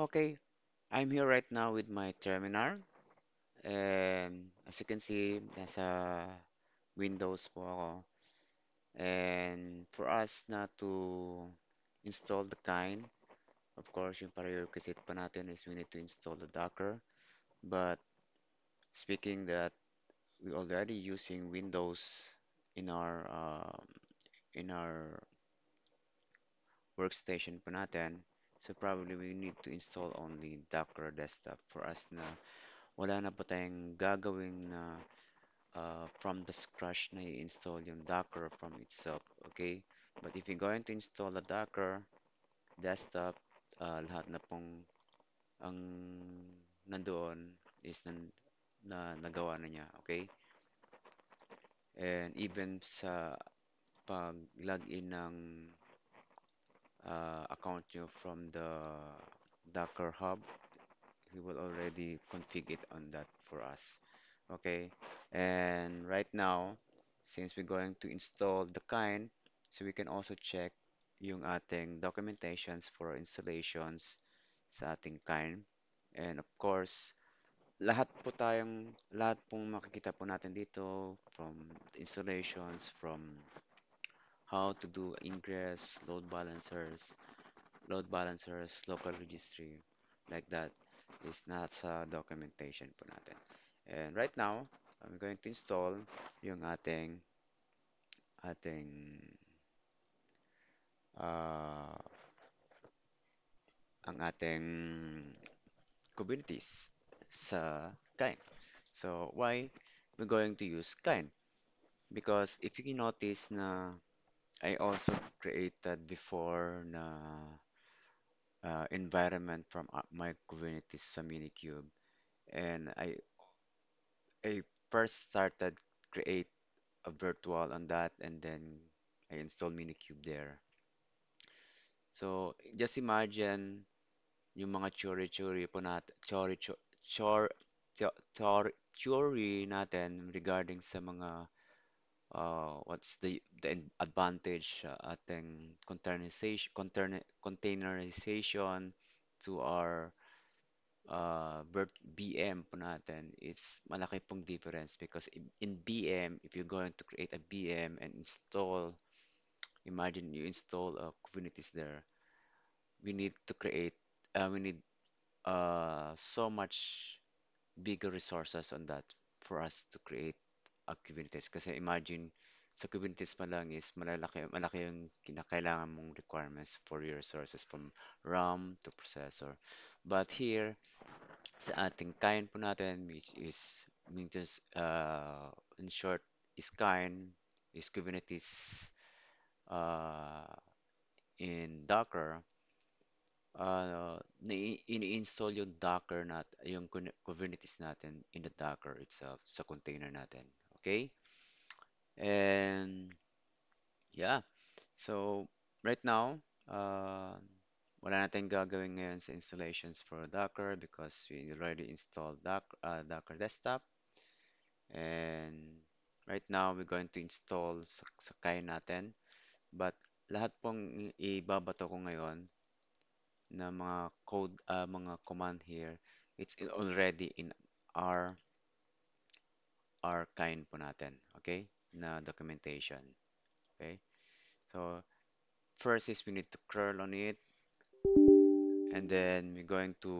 Okay, I'm here right now with my terminal, and as you can see, nasa Windows po ako. And for us na to install the kind, of course, yung prerequisite pa natin is we need to install the Docker. But speaking that we're already using Windows in our workstation po natin, so probably we need to install only Docker Desktop for us na wala na po tayong gagawing na from the scratch na i-install yung Docker from itself, okay? But if you're going to install a Docker desktop, lahat na pong ang nandoon is nagawa na niya, okay? And even sa pag-login ng account nyo from the Docker Hub, he will already config it on that for us. Okay, and right now, since we're going to install the kind, so we can also check yung ating documentations for installations sa ating kind. And of course, lahat pong makikita po natin dito from installations, from how to do ingress, local registry, like that is not sa documentation po natin. And right now, I'm going to install yung ating uh, ang ating Kubernetes sa Kind. So why we're going to use Kind? Because if you notice na I also created before na environment from my Kubernetes sa Minikube, and I first started create a virtual on that, and then I installed Minikube there. So just imagine yung mga theory po natin, theory natin regarding sa mga what's the advantage sa ating containerization to our BM po natin. It's malaki pong difference because in BM, if you're going to create a BM and install, imagine you install a Kubernetes there, we need to create, we need so much bigger resources on that for us to create a Kubernetes. Kasi imagine, sa Kubernetes pa lang is malaki yung kinakailangan mong requirements for your resources from RAM to processor. But here, sa ating kind po natin, which is, just, in short, is kind, is Kubernetes uh, in Docker, ini-install yung Docker yung Kubernetes natin in the Docker itself sa container natin. Okay? And yeah, so right now, uh, wala natin gagawin ngayon sa installations for Docker because we already installed Docker Desktop. And right now, we're going to install sa Kaya natin. But lahat pong ibabato ko ngayon na mga command here, it's already in our kind po natin, okay? Na documentation, okay? So, first is we need to curl on it, and then we're going to,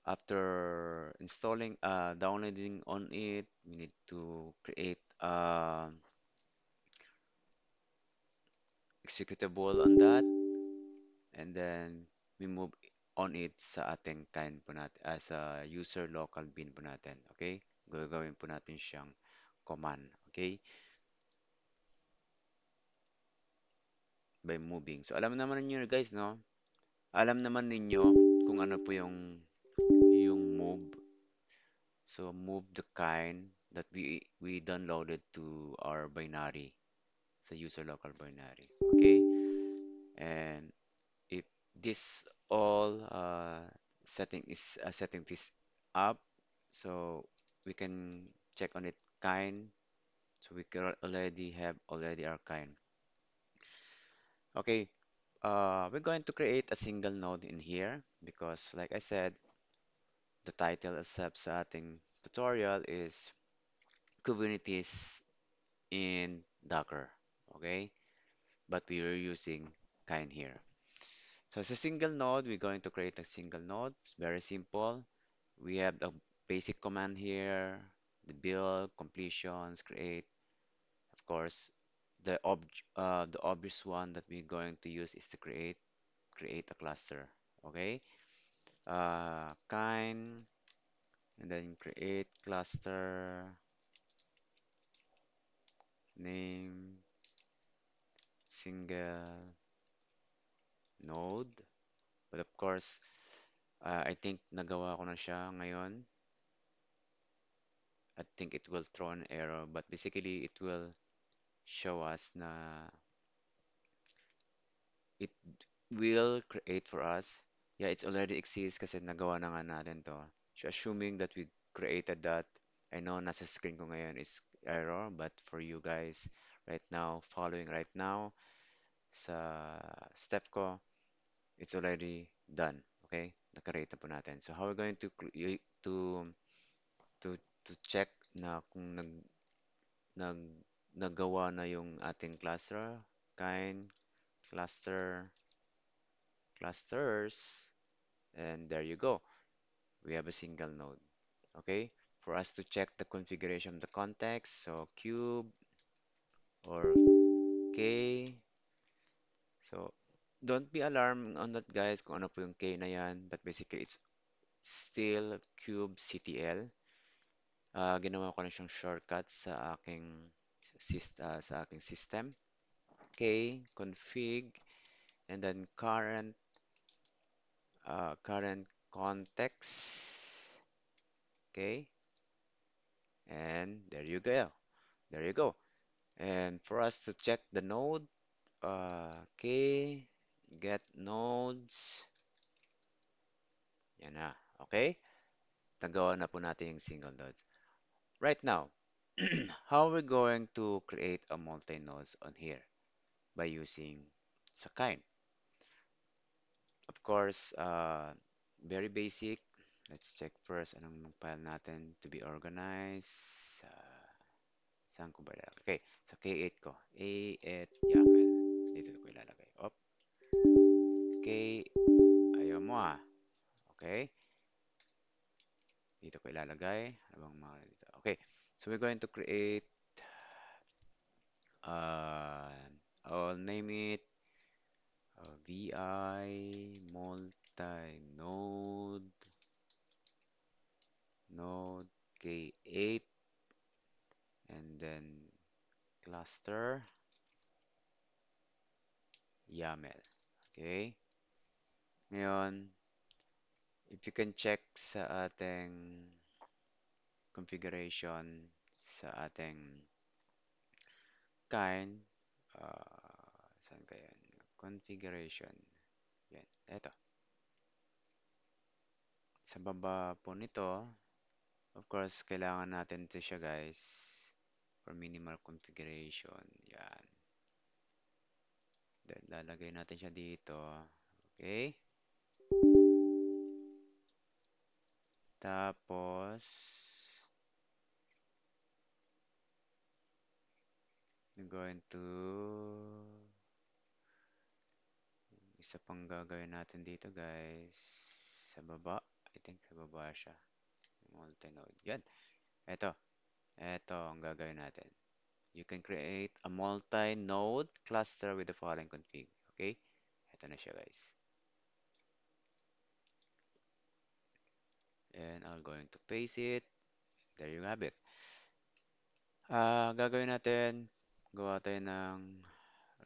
after installing, downloading on it, we need to create executable on that, and then we move on it sa ating kind po natin, as a user local bin po natin. Okay? Gagawin po natin siyang command. Okay? By moving. So, alam naman ninyo guys, no? Alam naman ninyo kung ano po yung move. So, move the kind that we downloaded to our binary sa user local binary. Okay? And if this all setting this up, so we can check on it kind, so we can already have our kind. Okay, we're going to create a single node in here because, like I said, the title itself sa ating tutorial is Kubernetes in Docker. Okay? But we are using kind here. So as a single node, we're going to create a single node. It's very simple. We have the basic command here, the build, completions, create. Of course, the obvious one that we're going to use is to create a cluster. Okay? Kind, and then create cluster name single node. But of course, I think nagawa ko na siya ngayon. I think it will throw an error, but basically it will show us na it will create for us. Yeah, it's already exists kasi nagawa na nga natin to. So assuming that we created that, I know nasa screen ko ngayon is error, but for you guys right now, following right now sa step ko, it's already done. Okay? Nakarate na po natin. So how we're going to to to check na kung nag nagawa na yung ating cluster, kind cluster clusters, and there you go. We have a single node. Okay? For us to check the configuration of the context, so cube or k. So don't be alarmed on that guys kung ano po yung k na yan, but basically it's still kubectl. Ginawa ko na siyang shortcut sa aking system. K config and then current context. Okay, and there you go. There you go. And for us to check the node, okay, get nodes. Yan na. Okay? Nagawa na po natin yung single nodes. Right now, how are we going to create a multi-nodes on here? By using Sakai. Of course, very basic. Let's check first anong file natin to be organized. Saan ko ba ilalagay? Okay, sa K8 ko. A8 YAML. Dito ko ilalagay. K, ayaw mo ah. Okay, dito ko ilalagay. Abang mga dito. Okay, so we're going to create, uh, I'll name it VI multi-node node K8 and then cluster YAML. Okay? Ngayon, if you can check sa ating configuration sa ating kind, saan kaya yan? Configuration. Yan. Eto. Sa baba po nito, of course, kailangan natin ito siya guys for minimal configuration. Yan. Then, lalagay natin siya dito. Okay? Tapos, I'm going to isa pang gagawin natin dito guys. Sa baba. I think sa baba siya. Multi-node. Yan. Ito. Ito ang gagawin natin. You can create a multi-node cluster with the following config. Okay? Ito na siya guys. And I'm going to paste it. There you have it. Gagawin natin, gawa tayo ng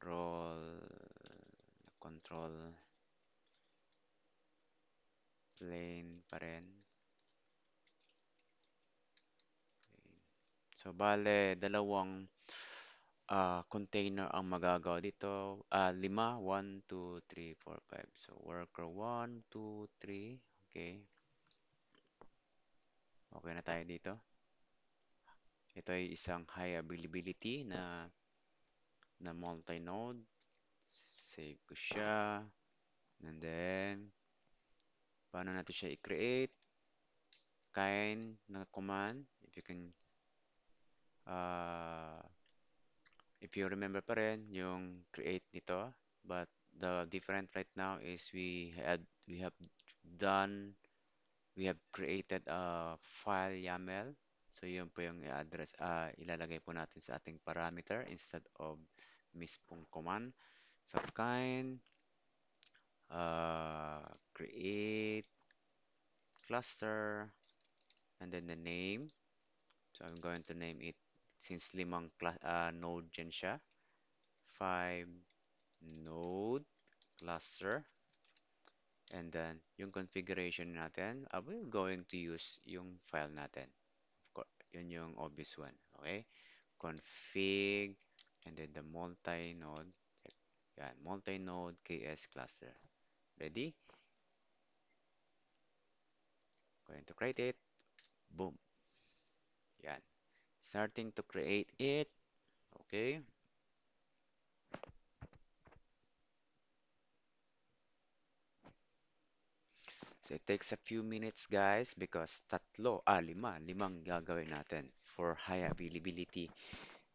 role control plane pa rin. So, bale, dalawang container ang magagawa dito. Lima. 1, 2, 3, 4, 5. So, worker 1, 2, 3. Okay. Okay na tayo dito. Ito ay isang high availability na multi-node. Save ko siya. And then, paano natin siya i-create? Kind na command. If you can, uh, if you remember pa rin yung create nito. But the different right now is we have done, we have created a file YAML. So yun po yung i-address, ilalagay po natin sa ating parameter instead of mismong command. So kind, create cluster, and then the name. So I'm going to name it, since limang node dyan siya, 5 node cluster. And then yung configuration natin, we're going to use yung file natin. Of course, yun yung obvious one. Okay? Config, and then the multi-node. Yan, multi-node KS cluster. Ready? Going to create it. Boom. Yan. Starting to create it. Okay? So it takes a few minutes guys because limang gagawin natin for high availability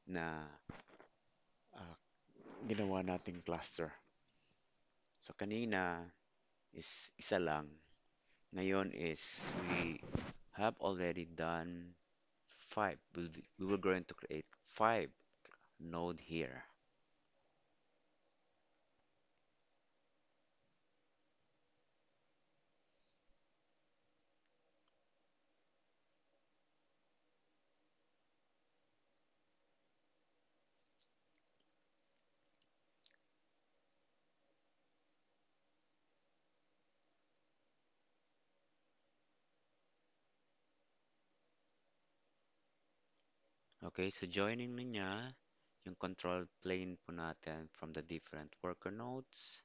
na ah, ginawa nating cluster. So kanina is isa lang. Ngayon is we have already done five. We were going to create five node here. Okay, so joining na niya yung control plane po natin from the different worker nodes.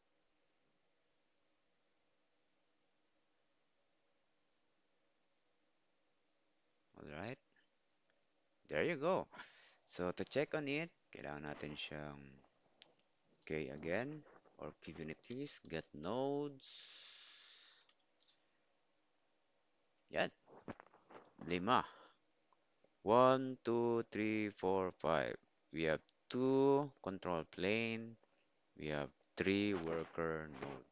Alright, there you go. So to check on it, kailangan natin siyang again, or Kubernetes, get nodes. Yan, 5. 1, 2, 3, 4, 5. We have 2 control plane. We have 3 worker node.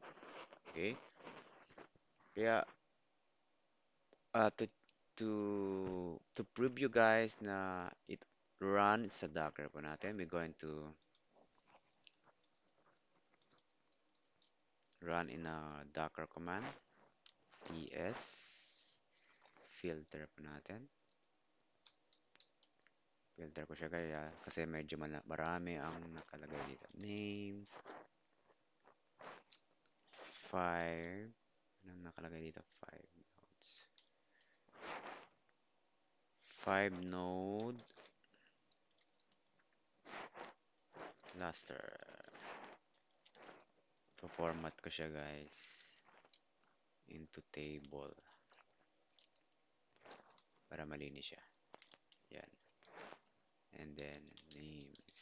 Okay? Kaya, uh, to, to prove you guys na it runs sa Docker po natin, we're going to run in a Docker command. es filter po natin. Filter ko siya kaya kasi medyo marami ang nakalagay dito. Name, fire. Anong nakalagay dito? 5 nodes. 5 node cluster. Pa-format ko siya guys into table para malinis siya. Yan. And then names.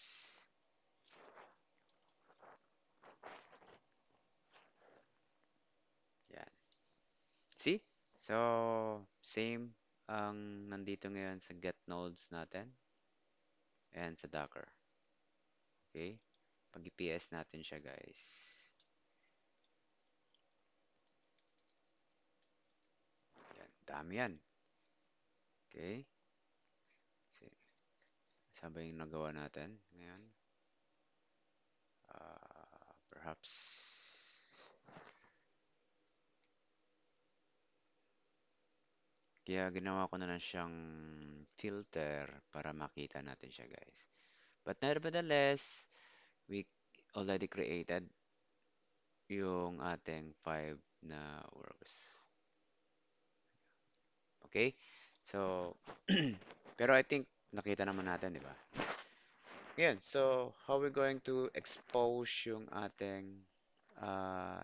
Yan. See? So, same ang nandito ngayon sa get nodes natin and sa Docker. Okay? Pag i-PS natin siya guys. Yan. Dami yan. Okay? Sabay yung nagawa natin ngayon. Perhaps kaya ginawa ko na lang siyang filter para makita natin siya guys. But nevertheless, we already created yung ating 5 na works. Okay? So, pero I think nakita naman natin, di ba? Yan. So, how we going to expose yung ating uh,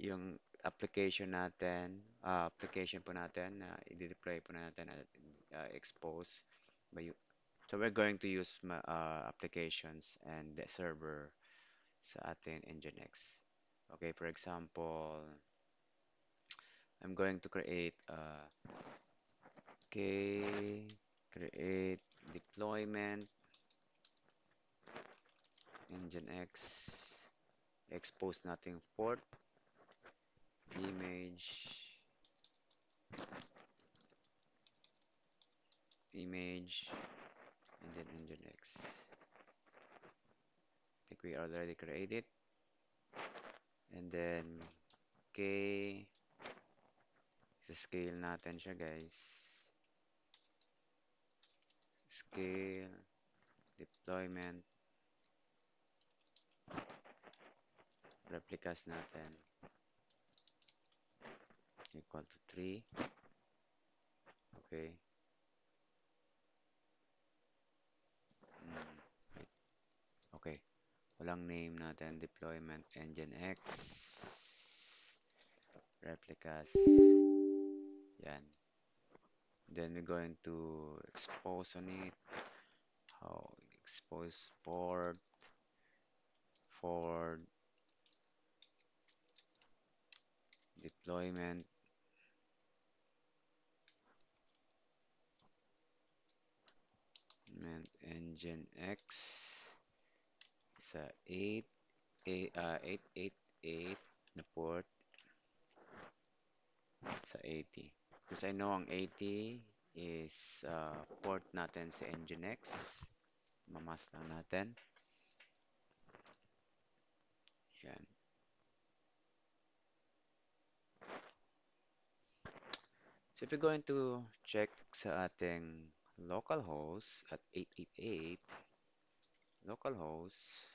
yung application natin, application po natin na i-deploy po natin at expose by you. So we're going to use applications and the server sa ating Nginx. Okay, for example, I'm going to create okay, create deployment Nginx, expose natin port, image, image, and then Nginx. I think we already created. And then, okay, scale natin siya guys. Scale, deployment, replicas natin equal to 3. Okay. Wait. Okay. Walang name natin. Deployment engine X. Replicas. Yan. Then we're going to expose on it. How expose port for deployment engine X sa 888 na port sa 80. Because I know ang 80 is port natin sa Nginx. Mamas lang natin. Yan. So if you're going to check sa ating localhost at 888, localhost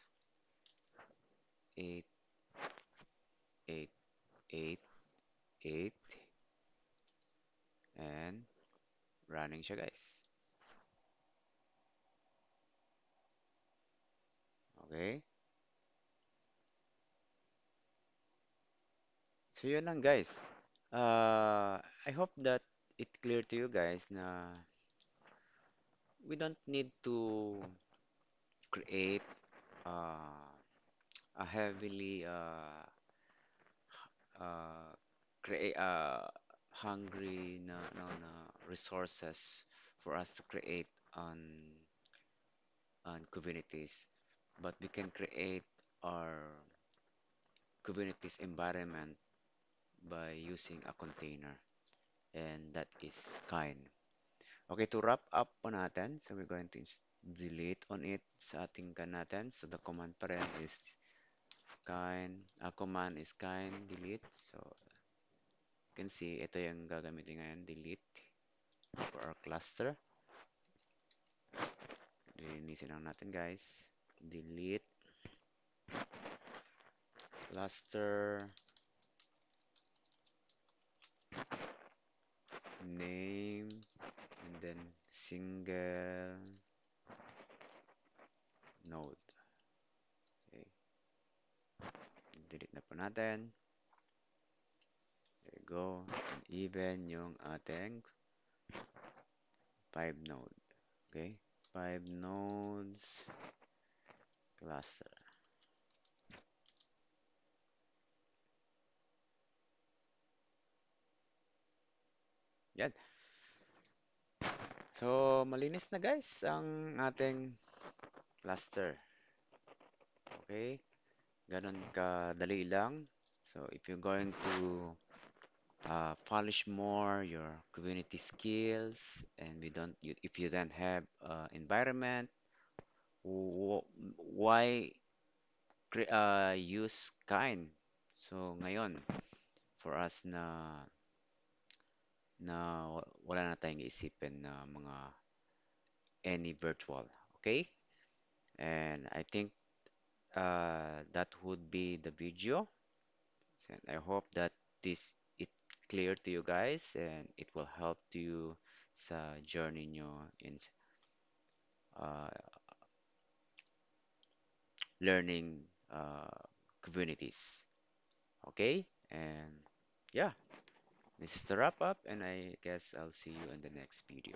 8888 and running siya guys. Okay? So yun lang guys. I hope that it clear to you guys na we don't need to create uh, a heavily uh, create hungry na resources for us to create on Kubernetes, but we can create our Kubernetes environment by using a container, and that is kind. Okay, to wrap up po natin, so we're going to delete on it sa ating kan natin. So the command pa rin is command is delete. So you can see, ito yung gagamitin ngayon, delete for our cluster. Linisin lang natin guys. Delete cluster name and then single node. Okay, delete na po natin. There you go. And even yung ating 5 node. Okay, 5 nodes cluster. Yan. So, malinis na guys ang ating cluster. Okay? Ganon kadali lang. So, if you're going to polish more your community skills and if you don't have environment, why use kind? So, ngayon, for us na wala na tayong isipin na mga any virtual. Okay? And I think that would be the video. And I hope that this it clear to you guys and it will help to you sa journey nyo in uh, learning Kubernetes. Okay? And yeah, this is the wrap up, and I guess I'll see you in the next video.